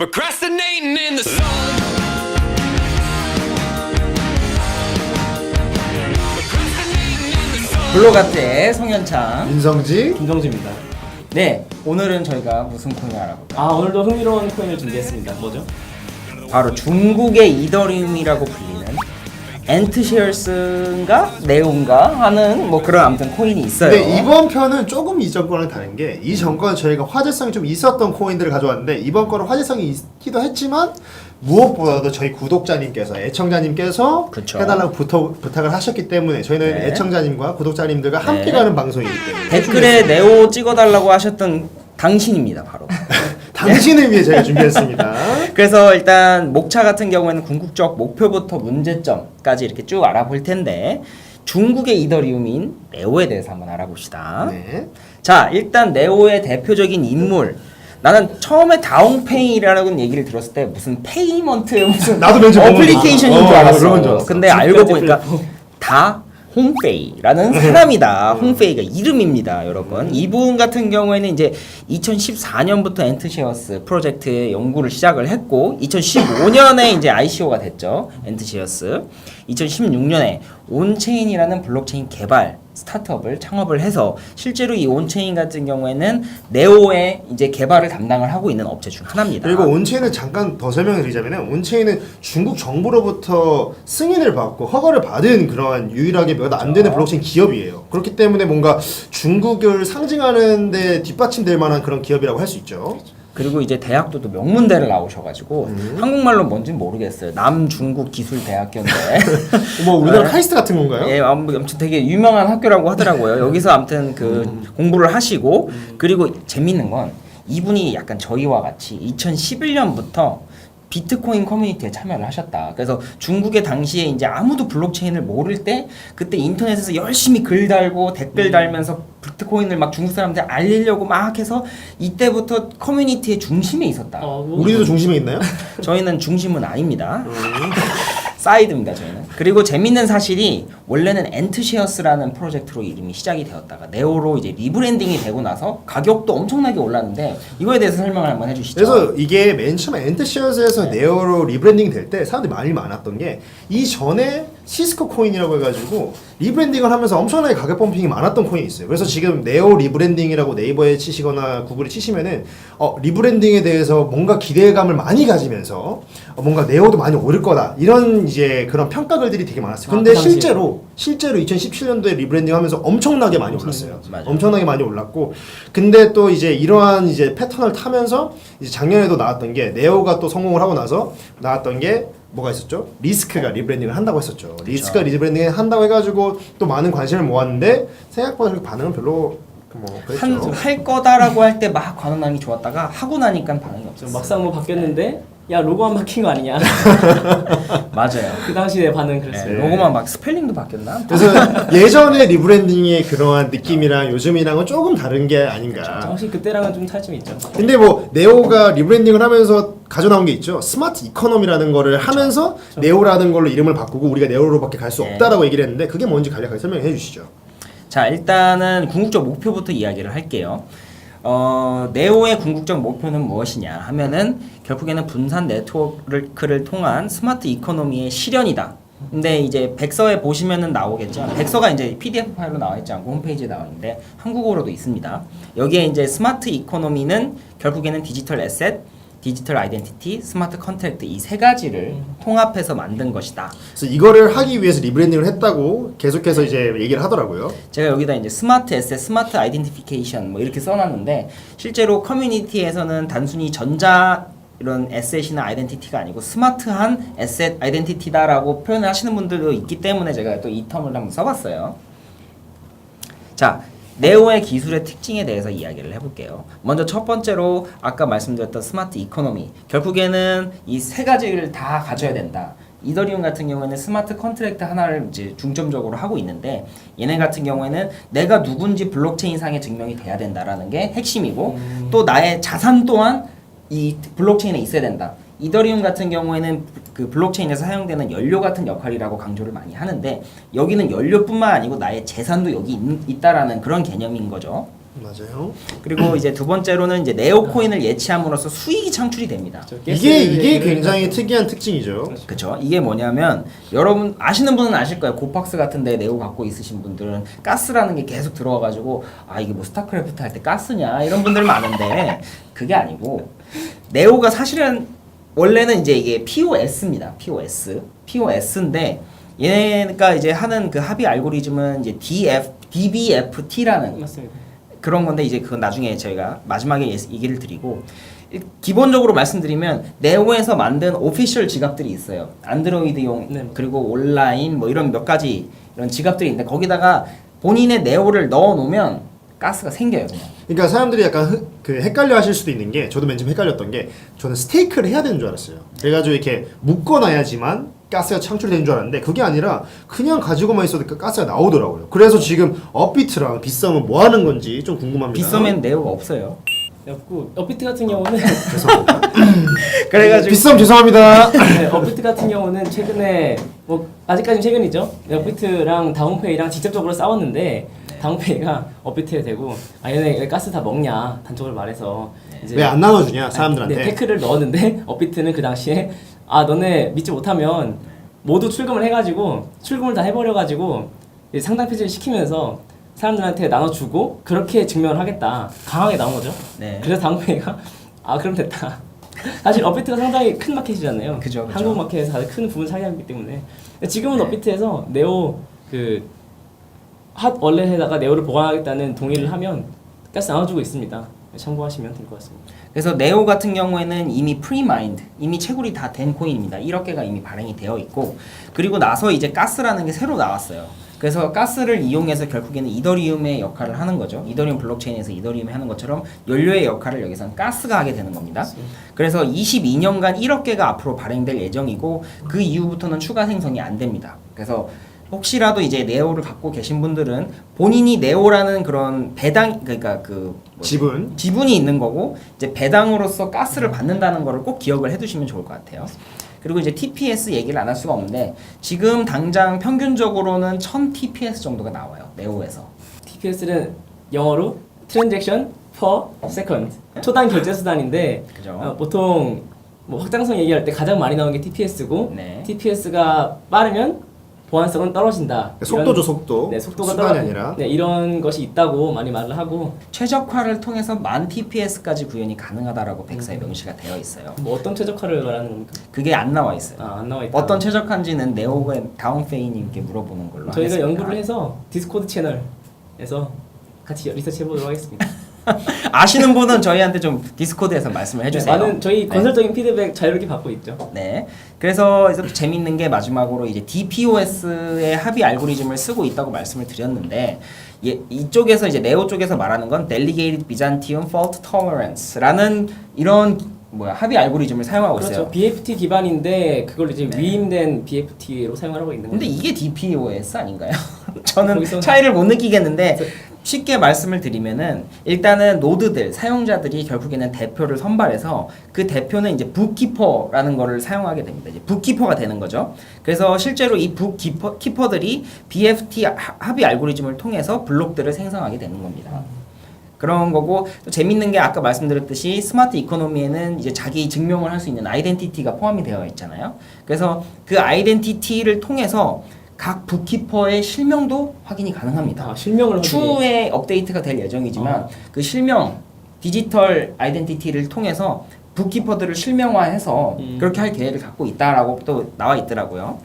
Procrastinating in the sun. Procrastinating in the sun. 블로가트의 송현창. 윤성지. 김성주입니다. 네, 오늘은 저희가 무슨 코인을 알아볼까요? 오늘도 흥미로운 코인을 준비했습니다. 뭐죠? 바로 중국의 이더리움이라고 불리는 엔트쉐어스인가 네온가 하는 뭐 그런 아무튼 코인이 있어요. 근데 이번 편은 조금 이전 거랑 다른 게 이 전 거는 저희가 화제성이 좀 있었던 코인들을 가져왔는데 이번 거는 화제성이 있기도 했지만 무엇보다도 저희 구독자님께서 애청자님께서 그쵸. 해달라고 부탁을 하셨기 때문에 저희는 네. 애청자님과 구독자님들과 함께 네. 가는 방송이기 때문에 댓글에 네오 찍어달라고 하셨던 당신입니다, 바로. 당신을 위해 저희가 준비했습니다. 그래서 일단 목차 같은 경우에는 궁극적 목표부터 문제점까지 이렇게 쭉 알아볼 텐데 중국의 이더리움인 네오에 대해서 한번 알아봅시다. 네. 자, 일단 네오의 대표적인 인물. 나는 처음에 다운페이라는 얘기를 들었을 때 무슨 페이먼트의 무슨 나도 왠지 어플리케이션인 줄 그런 줄 알았어. 알았어. 근데 알고 보니까 다 홍페이라는 사람이다. 홍페이가 이름입니다, 여러분. 이분 같은 경우에는 이제 2014년부터 엔트시어스 프로젝트의 연구를 시작을 했고 2015년에 이제 ICO가 됐죠. 엔트시어스. 2016년에 온체인이라는 블록체인 개발 스타트업을 창업을 해서 실제로 이 온체인 같은 경우에는 네오의 이제 개발을 담당을 하고 있는 업체 중 하나입니다. 그리고 온체인은 잠깐 더 설명을 드리자면 온체인은 중국 정부로부터 승인을 받고 허가를 받은 그런 유일하게 몇 안 되는 블록체인 기업이에요. 그렇기 때문에 뭔가 중국을 상징하는 데 뒷받침될 만한 그런 기업이라고 할 수 있죠. 그리고 이제 대학도 또 명문대를 나오셔가지고 한국말로 뭔지 모르겠어요. 남중국기술대학교인데 뭐 우리나라 카이스트 같은 건가요? 예, 아무튼 되게 유명한 학교라고 하더라고요. 여기서 아무튼 그 공부를 하시고 그리고 재밌는 건 이분이 약간 저희와 같이 2011년부터 비트코인 커뮤니티에 참여를 하셨다. 그래서 중국의 당시에 이제 아무도 블록체인을 모를 때 그때 인터넷에서 열심히 글 달고 댓글 달면서 비트코인을 막 중국 사람들 알리려고 막 해서 이때부터 커뮤니티의 중심에 있었다. 우리도 중심에 있나요? 저희는 중심은 아닙니다. 사이드입니다, 저희는. 그리고 재밌는 사실이 원래는 엔트시어스라는 프로젝트로 이름이 시작이 되었다가 네오로 이제 리브랜딩이 되고 나서 가격도 엄청나게 올랐는데 이거에 대해서 설명을 한번 해주시죠. 그래서 이게 맨 처음에 엔트시어스에서 네오로 리브랜딩 될 때 사람들이 많이 많았던 게 이전에 시스코 코인이라고 해가지고 리브랜딩을 하면서 엄청나게 가격 펌핑이 많았던 코인이 있어요. 그래서 지금 네오 리브랜딩이라고 네이버에 치시거나 구글에 치시면은 리브랜딩에 대해서 뭔가 기대감을 많이 가지면서 뭔가 네오도 많이 오를 거다 이런 이제 그런 평가글들이 되게 많았어요. 근데 그 당시에. 실제로 2017년도에 리브랜딩 하면서 엄청나게 많이 올랐어요. 맞아요. 엄청나게 많이 올랐고 근데 또 이제 이러한 이제 패턴을 타면서 이제 작년에도 나왔던 게 네오가 또 성공을 하고 나서 나왔던 게 뭐가 있었죠? 리스크가 리브랜딩을 한다고 했었죠. 리스크가 리브랜딩을 한다고 해가지고 또 많은 관심을 모았는데 생각보다 그렇게 반응은 별로 뭐 그랬죠. 할 거다라고 할 때 막 관원하기 좋았다가 하고 나니까 반응이 없었어요. 막상 뭐 바뀌었는데 야 로고만 바뀐 거 아니냐? 맞아요. 그 당시에 반응 네, 그랬어요. 로고만 막 스펠링도 바뀌었나? 그래서 예전의 리브랜딩의 그러한 느낌이랑 요즘이랑은 조금 다른 게 아닌가. 확실히 그때랑은 좀 차이점이 있죠. 근데 뭐 네오가 리브랜딩을 하면서 가져나온 게 있죠. 스마트 이코노미라는 거를 하면서 네오라는 걸로 이름을 바꾸고 우리가 네오로밖에 갈 수 네. 없다라고 얘기를 했는데 그게 뭔지 간략하게 설명해 주시죠. 자, 일단은 궁극적 목표부터 이야기를 할게요. 네오의 궁극적 목표는 무엇이냐 하면은 결국에는 분산 네트워크를 통한 스마트 이코노미의 실현이다. 근데 이제 백서에 보시면은 나오겠죠. 백서가 이제 PDF 파일로 나와 있지 않고 홈페이지에 나와 있는데 한국어로도 있습니다. 여기에 이제 스마트 이코노미는 결국에는 디지털 에셋, 디지털 아이덴티티, 스마트 컨트랙트 이 세 가지를 통합해서 만든 것이다. 그래서 이거를 하기 위해서 리브랜딩을 했다고 계속해서 이제 얘기를 하더라고요. 제가 여기다 이제 스마트 에셋, 스마트 아이덴티피케이션 뭐 이렇게 써놨는데 실제로 커뮤니티에서는 단순히 전자 이런 에셋이나 아이덴티티가 아니고 스마트한 에셋 아이덴티티다라고 표현을 하시는 분들도 있기 때문에 제가 또 이 텀을 한번 써봤어요. 자, 네오의 기술의 특징에 대해서 이야기를 해볼게요. 먼저 첫 번째로 아까 말씀드렸던 스마트 이코노미. 결국에는 이 세 가지를 다 가져야 된다. 이더리움 같은 경우에는 스마트 컨트랙트 하나를 이제 중점적으로 하고 있는데 얘네 같은 경우에는 내가 누군지 블록체인 상에 증명이 돼야 된다라는 게 핵심이고 또 나의 자산 또한 이 블록체인에 있어야 된다. 이더리움 같은 경우에는 그 블록체인에서 사용되는 연료 같은 역할이라고 강조를 많이 하는데 여기는 연료뿐만 아니고 나의 재산도 여기 있다라는 그런 개념인 거죠. 맞아요. 그리고 이제 두 번째로는 이제 네오 코인을 예치함으로써 수익이 창출이 됩니다. 이게 굉장히 특이한 특징이죠. 그쵸? 이게 뭐냐면 여러분 아시는 분은 아실 거예요. 고팍스 같은데 네오 갖고 있으신 분들은 가스라는 게 계속 들어와가지고 아 이게 뭐 스타크래프트 할 때 가스냐 이런 분들 많은데 그게 아니고 네오가 사실은 원래는 이제 이게 POS입니다. POS인데 얘네가 이제 하는 그 합의 알고리즘은 이제 DBFT라는 맞습니다. 그런 건데 이제 그건 나중에 저희가 마지막에 얘기를 드리고 기본적으로 말씀드리면 네오에서 만든 오피셜 지갑들이 있어요. 안드로이드용 네. 그리고 온라인 뭐 이런 몇 가지 이런 지갑들이 있는데 거기다가 본인의 네오를 넣어 놓으면 가스가 생겨요 그냥. 그러니까 사람들이 약간 헷갈려 하실 수도 있는 게 저도 맨 처음 헷갈렸던 게 저는 스테이크를 해야 되는 줄 알았어요. 그래가지고 이렇게 묶어놔야지만 가스가 창출되는 줄 알았는데 그게 아니라 그냥 가지고만 있어도 가스가 나오더라고요. 그래서 지금 업비트랑 빗썸은 뭐 하는 건지 좀 궁금합니다. 빗썸엔 네오가 없어요. 그래갖고 업비트 같은 경우는 그래가지고 빗썸 죄송합니다. 네, 업비트 같은 경우는 최근에 뭐 아직까지는 최근이죠. 업비트랑 다운페이랑 직접적으로 싸웠는데 다운페이가 업비트에 대고 아 얘네 가스 다 먹냐 단적으로 말해서 이제 왜 안 나눠주냐 사람들한테. 네, 태클을 넣었는데 업비트는 그 당시에 아 너네 믿지 못하면 모두 출금을 해가지고 출금을 다 해버려가지고 상당 폐지를 시키면서 사람들한테 나눠주고 그렇게 증명을 하겠다 강하게 나온 거죠. 네. 그래서 다운페이가 아 그럼 됐다. 사실 업비트가 상당히 큰 마켓이잖아요. 그죠. 한국 마켓에서 가장 큰 부분 차지하기 때문에 지금은 업비트에서 네오 핫 월렛에다가 네오를 보관하겠다는 동의를 하면 가스 나눠주고 있습니다. 참고하시면 될 것 같습니다. 그래서 네오 같은 경우에는 이미 프리마인드, 이미 채굴이 다 된 코인입니다. 1억 개가 이미 발행이 되어 있고 그리고 나서 이제 가스라는 게 새로 나왔어요. 그래서 가스를 이용해서 결국에는 이더리움의 역할을 하는 거죠. 이더리움 블록체인에서 이더리움이 하는 것처럼 연료의 역할을 여기서는 가스가 하게 되는 겁니다. 그래서 22년간 1억 개가 앞으로 발행될 예정이고 그 이후부터는 추가 생성이 안 됩니다. 그래서 혹시라도 이제 네오를 갖고 계신 분들은 본인이 네오라는 그런 배당 그러니까 지분이 있는 거고 이제 배당으로서 가스를 받는다는 거를 꼭 기억을 해두시면 좋을 것 같아요. 그리고 이제 TPS 얘기를 안 할 수가 없는데 지금 당장 평균적으로는 1000 TPS 정도가 나와요 네오에서. TPS는 영어로 Transaction per Second 초당 결제 수단인데 그죠. 보통 뭐 확장성 얘기할 때 가장 많이 나오는 게 TPS고 네. TPS가 빠르면 보안성은 떨어진다. 속도죠 속도. 네, 속도가 시간이 아니라. 네, 이런 것이 있다고 많이 말을 하고 최적화를 통해서 10,000 TPS까지 구현이 가능하다라고 백사에 명시가 되어 있어요. 뭐 어떤 최적화를 말하는 겁니까? 그게 안 나와 있어요. 아, 안 나와 있다. 어떤 최적화인지는 네오의 다운페이님께 물어보는 걸로 저희가 하겠습니다. 연구를 해서 디스코드 채널에서 같이 리서치 해보도록 하겠습니다. 아시는 분은 저희한테 좀 디스코드에서 말씀을 해주세요. 많은 저희 네. 건설적인 피드백 자유롭게 받고 있죠. 네. 그래서 재밌는 게 마지막으로 이제 DPoS의 합의 알고리즘을 쓰고 있다고 말씀을 드렸는데 이쪽에서 이제 네오 쪽에서 말하는 건 Delegated Byzantium Fault Tolerance라는 이런 합의 알고리즘을 사용하고 그렇죠. 있어요. BFT 기반인데 그걸 이제 네. 위임된 BFT로 사용을 하고 있는 거죠. 근데 이게 DPoS 아닌가요? 저는 거기서는- 차이를 못 느끼겠는데 쉽게 말씀을 드리면은 일단은 노드들 사용자들이 결국에는 대표를 선발해서 그 대표는 이제 북키퍼라는 거를 사용하게 됩니다. 이제 북키퍼가 되는 거죠. 그래서 실제로 이 북키퍼들이 BFT 합의 알고리즘을 통해서 블록들을 생성하게 되는 겁니다. 그런 거고 또 재밌는 게 아까 말씀드렸듯이 스마트 이코노미에는 이제 자기 증명을 할 수 있는 아이덴티티가 포함이 되어 있잖아요. 그래서 그 아이덴티티를 통해서 각 북키퍼의 실명도 확인이 가능합니다. 아, 실명을 확인해. 추후에 업데이트가 될 예정이지만 그 실명 디지털 아이덴티티를 통해서 북키퍼들을 실명화해서 그렇게 할 계획을 갖고 있다라고 또 나와 있더라고요.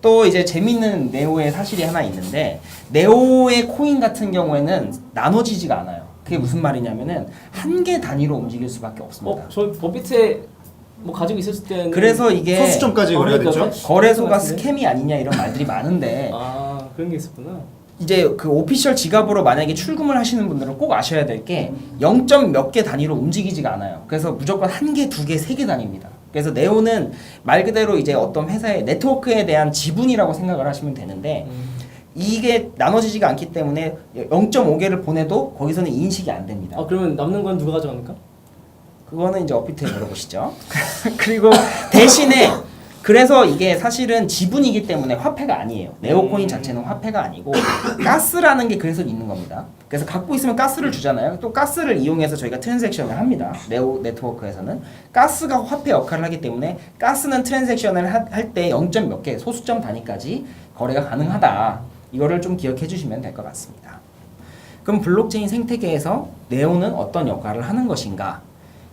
또 이제 재밌는 네오의 사실이 하나 있는데 네오의 코인 같은 경우에는 나눠지지가 않아요. 그게 무슨 말이냐면은 한 개 단위로 움직일 수밖에 없습니다. 저 버비트에 뭐 가지고 있었을 때는 그래서 이게 소수점까지 거래가 됐죠. 거래소가 스캠이 아니냐 이런 말들이 많은데 아 그런 게 있었구나. 이제 그 오피셜 지갑으로 만약에 출금을 하시는 분들은 꼭 아셔야 될 게 0. 몇 개 단위로 움직이지가 않아요. 그래서 무조건 한 개, 두 개, 세 개 단위입니다. 그래서 네오는 말 그대로 이제 어떤 회사의 네트워크에 대한 지분이라고 생각을 하시면 되는데 이게 나눠지지가 않기 때문에 0.5개를 보내도 거기서는 인식이 안 됩니다. 그러면 남는 건 누가 가져갑니까? 그거는 이제 업비트에 물어보시죠. 그리고 대신에 그래서 이게 사실은 지분이기 때문에 화폐가 아니에요. 네오코인 자체는 화폐가 아니고 가스라는 게 그래서 있는 겁니다. 그래서 갖고 있으면 가스를 주잖아요. 또 가스를 이용해서 저희가 트랜잭션을 합니다. 네오 네트워크에서는 가스가 화폐 역할을 하기 때문에 가스는 트랜잭션을 할 때 0. 몇 개 소수점 단위까지 거래가 가능하다. 이거를 좀 기억해 주시면 될 것 같습니다. 그럼 블록체인 생태계에서 네오는 어떤 역할을 하는 것인가?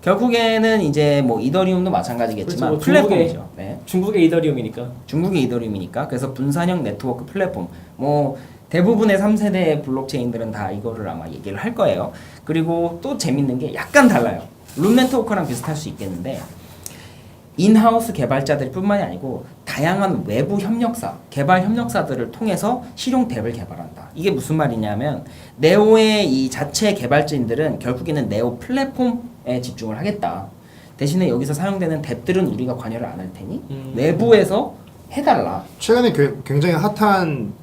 결국에는 이제 뭐 이더리움도 마찬가지겠지만 그렇죠. 플랫폼이죠. 네. 중국의 이더리움이니까. 중국의 이더리움이니까 그래서 분산형 네트워크 플랫폼 뭐 대부분의 3세대 블록체인들은 다 이거를 아마 얘기를 할 거예요. 그리고 또 재밌는 게 약간 달라요. 룸 네트워크랑 비슷할 수 있겠는데 인하우스 개발자들 뿐만이 아니고 다양한 외부 협력사, 개발 협력사들을 통해서 실용 덱을 개발한다. 이게 무슨 말이냐면 네오의 이 자체 개발진들은 결국에는 네오 플랫폼에 집중을 하겠다. 대신에 여기서 사용되는 덱들은 우리가 관여를 안 할 테니 외부에서 해달라. 최근에 굉장히 핫한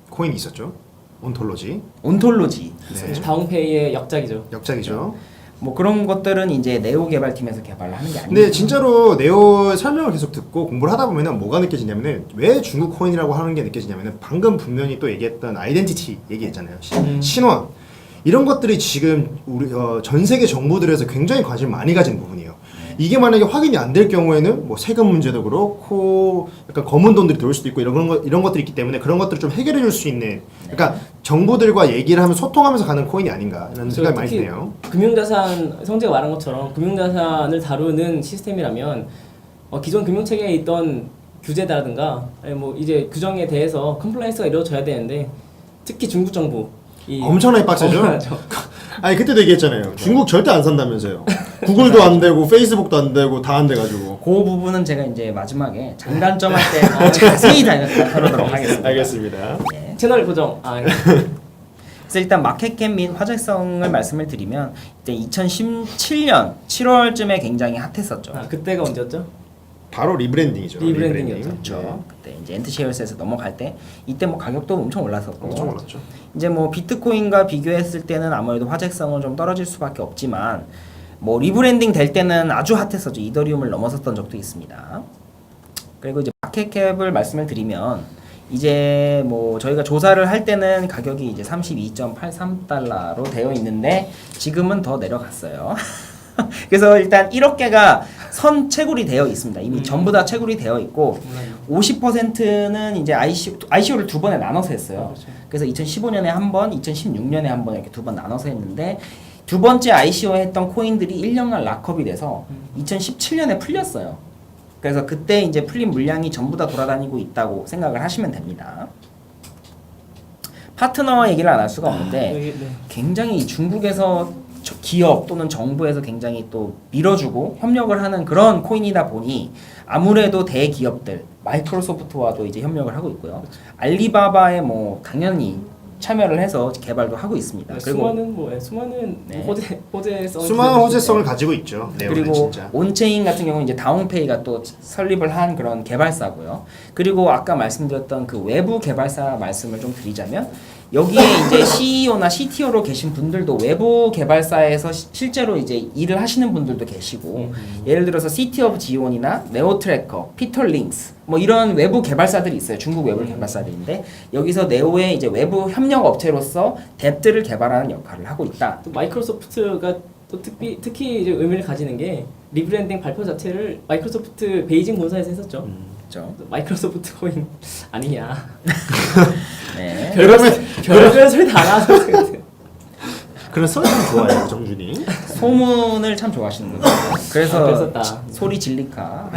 코인이 있었죠. 온톨로지. 온톨로지. 네. 다운페이의 역작이죠. 역작이죠. 뭐 그런 것들은 이제 네오 개발팀에서 개발을 하는 게 아니고. 근데 진짜로 네오 설명을 계속 듣고 공부를 하다 보면은 뭐가 느껴지냐면은 왜 중국 코인이라고 하는 게 느껴지냐면은 방금 분명히 또 얘기했던 아이덴티티 얘기했잖아요. 신원 이런 것들이 지금 우리 전 세계 정부들에서 굉장히 관심 많이 가진 부분이에요. 이게 만약에 확인이 안 될 경우에는 뭐 세금 문제도 그렇고 약간 검은 돈들이 들어올 수도 있고 이런 것들이 있기 때문에 그런 것들을 좀 해결해 줄 수 있는 그러니까 정부들과 얘기를 하면서 소통하면서 가는 코인이 아닌가라는 생각이 많이 드네요. 금융자산 성재가 말한 것처럼 금융자산을 다루는 시스템이라면 기존 금융체계에 있던 규제라든가 아니 뭐 이제 규정에 대해서 컴플라이언스가 이루어져야 되는데 특히 중국 정부 엄청나게 빡세죠? 엄청나죠. 아니 그때도 얘기했잖아요. 중국 절대 안 산다면서요. 구글도 안 되고 페이스북도 안 되고 다 안 돼가지고. 그 부분은 제가 이제 마지막에 장단점 할 때 자세히 다루도록 하겠습니다. 알겠습니다. 네. 채널 고정. 그래서 일단 마켓캡 및 화제성을 말씀을 드리면 이때 2017년 7월쯤에 굉장히 핫했었죠. 그때가 언제였죠? 바로 리브랜딩이죠. 리브랜딩이었죠. 그렇죠. 그때 이제 엔트쉐어스에서 넘어갈 때 이때 뭐 가격도 엄청 올랐었고 엄청 올랐죠. 이제 뭐 비트코인과 비교했을 때는 아무래도 화제성은 좀 떨어질 수밖에 없지만 뭐 리브랜딩 될 때는 아주 핫했었죠. 이더리움을 넘어섰던 적도 있습니다. 그리고 이제 마켓캡을 말씀을 드리면 이제 뭐 저희가 조사를 할 때는 가격이 이제 32.83달러로 되어 있는데 지금은 더 내려갔어요. 그래서 일단 1억 개가 선 채굴이 되어 있습니다. 이미 전부 다 채굴이 되어 있고 50%는 이제 ICO를 두 번에 나눠서 했어요. 그래서 2015년에 한 번, 2016년에 한 번 이렇게 두 번 나눠서 했는데 두 번째 ICO 했던 코인들이 1년간 락업이 돼서 2017년에 풀렸어요. 그래서 그때 이제 풀린 물량이 전부 다 돌아다니고 있다고 생각을 하시면 됩니다. 파트너 얘기를 안 할 수가 없는데 굉장히 중국에서 기업 또는 정부에서 굉장히 또 밀어주고 협력을 하는 그런 코인이다 보니 아무래도 대기업들 마이크로소프트와도 이제 협력을 하고 있고요. 알리바바에 뭐 당연히 참여를 해서 개발도 하고 있습니다. 그리고 수많은 네. 호재성 수많은 호재성을 가지고 있죠. 네오는 그리고 진짜. 온체인 같은 경우는 이제 다운페이가 또 설립을 한 그런 개발사고요. 그리고 아까 말씀드렸던 그 외부 개발사 말씀을 좀 드리자면 여기에 이제 CEO나 CTO로 계신 분들도 외부 개발사에서 실제로 이제 일을 하시는 분들도 계시고 예를 들어서 City of 지온이나 네오트래커, 피터링스 뭐 이런 외부 개발사들이 있어요. 중국 외부 개발사들인데 여기서 네오의 이제 외부 협력 업체로서 덱들을 개발하는 역할을 하고 있다. 또 마이크로소프트가 또 특히 이제 의미를 가지는 게 리브랜딩 발표 자체를 마이크로소프트 베이징 본사에서 했었죠. 그렇죠. 마이크로소프트 코인 아니냐. 네. 별별 소리 다 나와서 그런 소리 참 좋아해요, 정준이. 소문을 참 좋아하시는 분이에요. 그래서 그랬었다. 소리 진리카.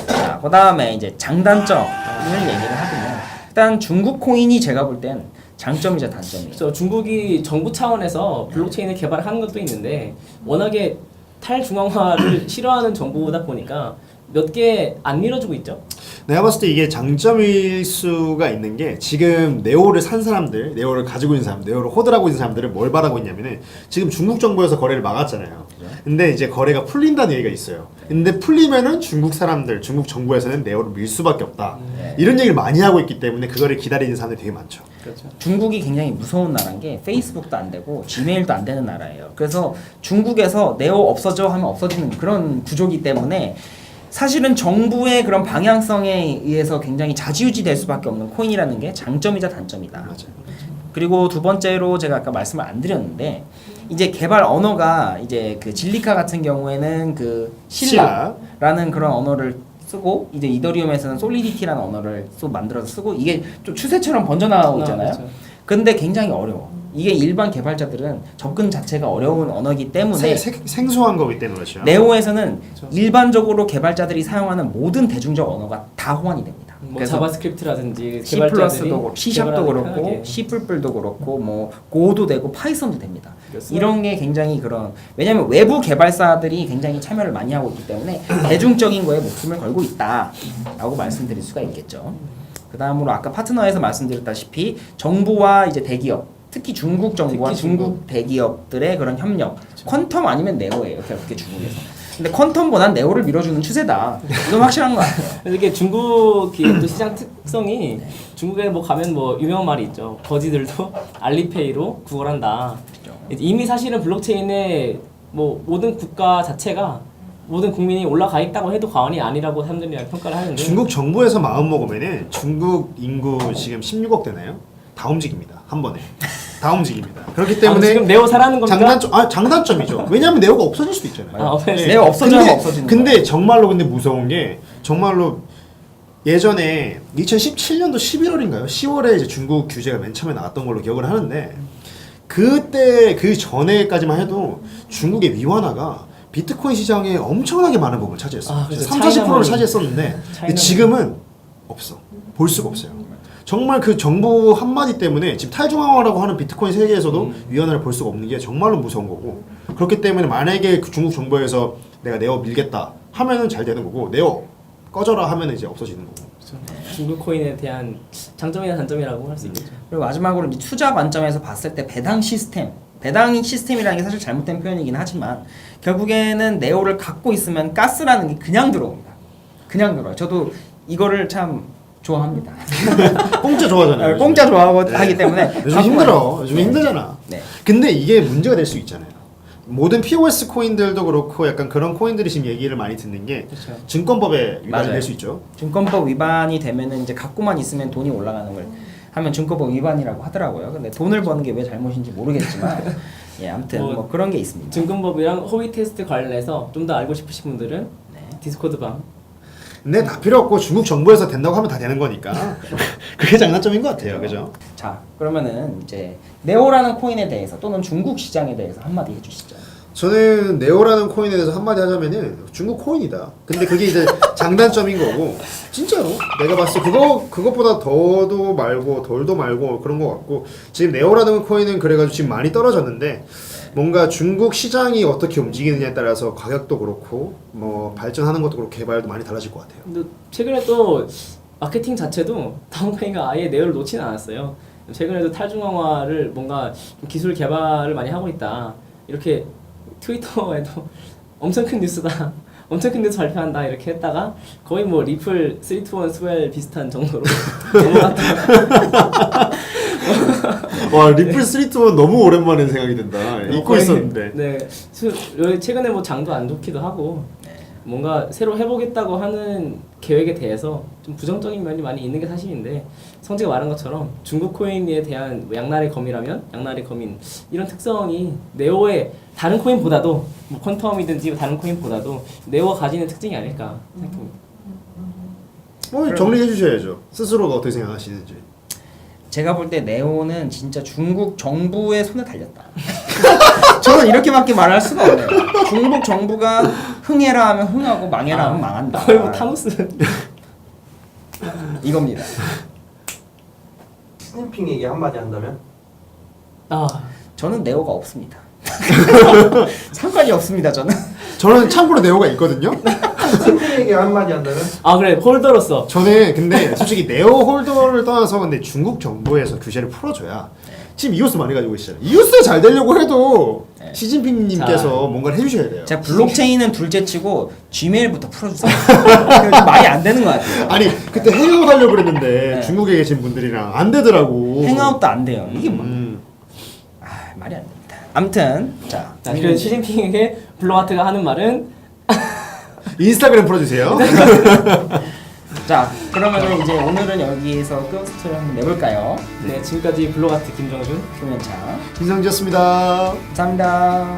자, 그다음에 이제 장단점을 얘기를 하면 일단 중국 코인이 제가 볼 땐 장점이자 단점이에요. 그래서 중국이 정부 차원에서 블록체인을 개발하는 것도 있는데 워낙에 탈중앙화를 싫어하는 정부다 보니까 몇 개 안 밀어주고 있죠. 내가 봤을 때 이게 장점일 수가 있는 게 지금 네오를 산 사람들, 네오를 가지고 있는 사람, 네오를 호들하고 있는 사람들은 뭘 바라고 있냐면은 지금 중국 정부에서 거래를 막았잖아요. 근데 이제 거래가 풀린다는 얘기가 있어요. 근데 풀리면은 중국 사람들, 중국 정부에서는 네오를 밀 수밖에 없다. 이런 얘기를 많이 하고 있기 때문에 그거를 기다리는 사람들이 되게 많죠. 그렇죠. 중국이 굉장히 무서운 나라인 게 페이스북도 안 되고 지메일도 안 되는 나라예요. 그래서 중국에서 네오 없어져 하면 없어지는 그런 구조기 때문에 사실은 정부의 그런 방향성에 의해서 굉장히 좌지우지 될 수밖에 없는 코인이라는 게 장점이자 단점이다. 맞아요. 그리고 두 번째로 제가 아까 말씀을 안 드렸는데 이제 개발 언어가 이제 그 진리카 같은 경우에는 그 실라라는 그런 언어를 쓰고 이제 이더리움에서는 솔리디티라는 언어를 또 만들어서 쓰고 이게 좀 추세처럼 번져나가고 있잖아요. 그렇죠. 근데 굉장히 어려워. 이게 일반 개발자들은 접근 자체가 어려운 언어이기 때문에 생소한 거기 때문에 그렇죠. 네오에서는 일반적으로 개발자들이 사용하는 모든 대중적 언어가 다 호환이 됩니다. 뭐 그래서 자바스크립트라든지 C++도 개발자들이 그렇고 C샵도 개발하기 그렇고 편하게. C++도 그렇고 뭐 고도 되고 파이썬도 됩니다. 그렇습니다. 이런 게 굉장히 그런 왜냐하면 외부 개발사들이 굉장히 참여를 많이 하고 있기 때문에 대중적인 거에 목숨을 걸고 있다라고 말씀드릴 수가 있겠죠. 그 다음으로 아까 파트너에서 말씀드렸다시피 정부와 이제 대기업 특히 중국 정부와 특히 중국 대기업들의 그런 협력 퀀텀 아니면 네오예요. 그렇게 중국에서. 근데 퀀텀보단 네오를 밀어주는 추세다. 이건 확실한 것 같아요. 그래서 이게 중국 기업도 시장 특성이 중국에 뭐 가면 뭐 유명한 말이 있죠. 거지들도 알리페이로 구걸한다. 이미 사실은 블록체인에 뭐 모든 국가 자체가 모든 국민이 올라가 있다고 해도 과언이 아니라고 사람들이 평가를 하는데 중국 정부에서 마음 먹으면은 중국 인구 지금 16억 되나요? 다 움직입니다. 한 번에. 다 움직입니다. 그렇기 때문에 지금 네오 사라는 겁니까? 장단점이죠. 왜냐하면 네오가 없어질 수도 있잖아요. 없어질 네오 없어지면 없어지는 근데 정말로 근데 무서운 게 정말로 예전에 2017년도 11월인가요? 10월에 이제 중국 규제가 맨 처음에 나왔던 걸로 기억을 하는데 그때 그 전에까지만 해도 중국의 위안화가 비트코인 시장에 엄청나게 많은 부분을 차지했어요. 아, 그래서 30~40%를 차이나만- 차지했었는데 차이나만- 지금은 없어. 볼 수가 없어요. 정말 그 정부 한마디 때문에 지금 탈중앙화라고 하는 비트코인 세계에서도 위안화를 볼 수가 없는 게 정말로 무서운 거고 그렇기 때문에 만약에 그 중국 정부에서 내가 네오 밀겠다 하면은 잘 되는 거고 네오 꺼져라 하면은 이제 없어지는 거고. 중국 코인에 대한 장점이나 단점이라고 할 수 있겠죠. 그리고 마지막으로 이제 투자 관점에서 봤을 때 배당 시스템이라는 게 사실 잘못된 표현이긴 하지만 결국에는 네오를 갖고 있으면 가스라는 게 그냥 들어옵니다. 그냥 들어요. 저도 이거를 참 좋아합니다. 공짜 좋아하잖아요. 공짜 좋아하고 하기 때문에 요즘 갖고 힘들어. 와요. 요즘 네. 힘들잖아. 네. 근데 이게 문제가 될 수 있잖아요. 모든 POS 코인들도 그렇고 약간 그런 코인들이 지금 얘기를 많이 듣는 게 그렇죠. 증권법에 위반이 맞아요. 될 수 있죠. 증권법 위반이 되면은 이제 갖고만 있으면 돈이 올라가는 걸 하면 증권법 위반이라고 하더라고요. 근데 돈을 버는 게 왜 잘못인지 모르겠지만 예, 아무튼 뭐 그런 게 있습니다. 증권법이랑 허위 테스트 관련해서 좀 더 알고 싶으신 분들은 디스코드 방 근데 다 필요 없고 중국 정부에서 된다고 하면 다 되는 거니까 그게 장단점인 것 같아요. 그죠? 자, 그러면은 이제 네오라는 코인에 대해서 또는 중국 시장에 대해서 한마디 해주시죠. 저는 네오라는 코인에 대해서 한마디 하자면은 중국 코인이다. 근데 그게 이제 장단점인 거고 진짜로 내가 봤을 때 그것보다 더도 말고 덜도 말고 그런 것 같고 지금 네오라는 코인은 그래가지고 지금 많이 떨어졌는데 뭔가 중국 시장이 어떻게 움직이느냐에 따라서 가격도 그렇고 뭐 발전하는 것도 그렇고 개발도 많이 달라질 것 같아요. 근데 최근에 또 마케팅 자체도 다운카이가 아예 네오를 놓지는 않았어요. 최근에도 탈중앙화를 뭔가 기술 개발을 많이 하고 있다. 이렇게 트위터에도 엄청 큰 뉴스다. 엄청 큰 뉴스 발표한다 이렇게 했다가 거의 뭐 리플 321 스웰 비슷한 정도로 넘어갔다. 와 리플 321 너무 오랜만에 생각이 든다. 잊고 있었는데. 네, 최근에 뭐 장도 안 좋기도 하고 뭔가 새로 해보겠다고 하는 계획에 대해서 좀 부정적인 면이 많이 있는 게 사실인데 성재가 말한 것처럼 중국 코인에 대한 뭐 양날의 검이라면 양날의 검인 이런 특성이 네오의 다른 코인보다도 뭐 퀀텀이든지 다른 코인보다도 네오가 가지는 특징이 아닐까 생각합니다. 정리해 주셔야죠. 스스로가 어떻게 생각하시는지. 제가 볼 때 네오는 진짜 중국 정부의 손에 달렸다. 저는 이렇게밖에 말할 수가 없네요. 중국 정부가 흥해라 하면 흥하고 망해라 하면 망한다. 거의 뭐 타무스. 이겁니다. 스님핑에게 한마디 한다면? 아, 저는 네오가 없습니다. 상관이 없습니다. 저는 참고로 네오가 있거든요. 스님핑에게 한마디 한다면? 아 그래 홀더로서 저는 근데 솔직히 네오 홀더를 떠나서 근데 중국 정부에서 규제를 풀어줘야 지금 이오스 많이 가지고 계시잖아요. 이오스 잘 되려고 해도 시진핑님께서 자. 뭔가를 해주셔야 돼요. 제가 블록체인은 둘째치고 Gmail부터 풀어주세요. 좀 말이 안 되는 것 같아요. 아니 그때 행아웃 하려고 그랬는데 네. 중국에 계신 분들이랑 안 되더라고. 행아웃도 안 돼요. 이게 뭐? 음. 말이 안 됩니다. 아무튼 자, 그래서 시진핑에게 블루하트가 하는 말은 인스타그램 풀어주세요. 자, 그러면은 이제 오늘은 여기에서 끝 스토리 한번 내볼까요? 네, 지금까지 블로가트 김정준 김현창 김성지였습니다. 감사합니다.